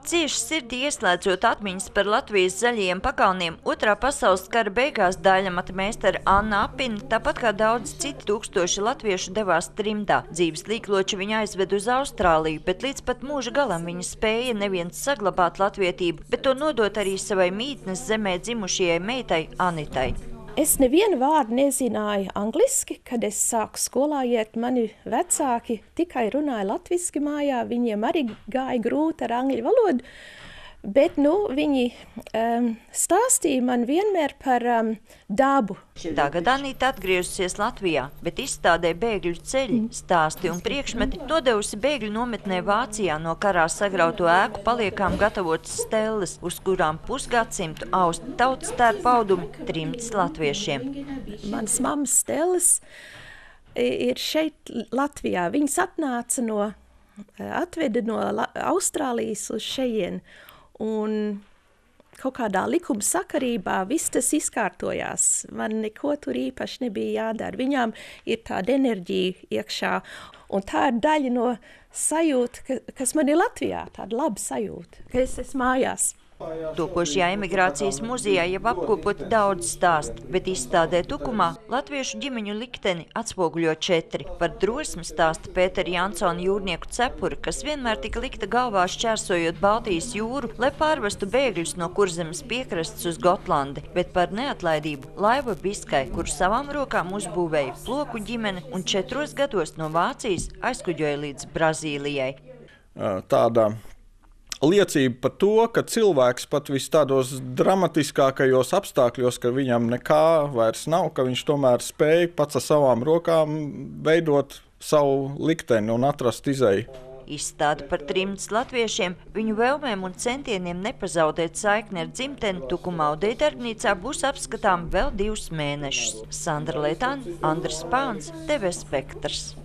Cieši sirdī ieslēdzot atmiņas par Latvijas zaļajiem pakalniem, Otrā pasaules kara beigās daļamata meistara Anna Apina, tāpat kā daudz citi tūkstoši latviešu devās trimdā. Dzīves līkloči viņa aizved uz Austrāliju, bet līdz pat mūža galam viņa spēja neviens saglabāt latvietību, bet to nodot arī savai mītnes zemē dzimušajai meitai Anitai. Es nevienu vārdu nezināju angliski, kad es sāku skolā iet. Mani vecāki tikai runāja latviski mājā, viņiem arī gāja grūti ar angļu valodu, bet viņi stāstīja man vienmēr par dabu. Tagad Anita atgriezusies Latvijā, bet izstādē Bēgļu ceļi, stāsti un priekšmeti nodevusi bēgļu nometnē Vācijā no karā sagrauto ēku paliekām gatavotas stelles, uz kurām pusgadsimtu aust tautas tērpu audumi trimds latviešiem. Manas mammas stelles ir šeit Latvijā. Viņas atnāca atveda no Austrālijas uz šejien. Un kaut kādā likuma sakarībā viss tas izkārtojās. Man neko tur īpaši nebija jādara. Viņām ir tāda enerģija iekšā. Un tā ir daļa no sajūta, kas man ir Latvijā. Tāda laba sajūta, ka es esmu mājās. Topošajā emigrācijas muzejā jau apkopoti daudz stāstu, bet izstādē Tukumā latviešu ģimeņu likteni atspoguļo 4. Par drosmi stāsta Pētera Jansona jūrnieku cepura, kas vienmēr tika likta galvā šķērsojot Baltijas jūru, lai pārvestu bēgļus no Kurzemes piekrastes uz Gotlandi, bet par neatlaidību Laiva Biskai, kuru savām rokām uzbūvēja Ploku ģimene un 4 gados no Vācijas aizkuģoja līdz Brazīlijai. Tāda liecība par to, ka cilvēks pat vis tādos dramatiskākajos apstākļos, ka viņam nekā vairs nav, ka viņš tomēr spēja pats ar savām rokām veidot savu likteni un atrast izēju. Izstāde par trimdas latviešiem, viņu vēlmēm un centieniem nepazaudēt saikni ar dzimteni Tukumā Audeja darbnīcā būs apskatām vēl 2 mēnešus. Sandra Letāna, Andris Pāns, TV Spektrs.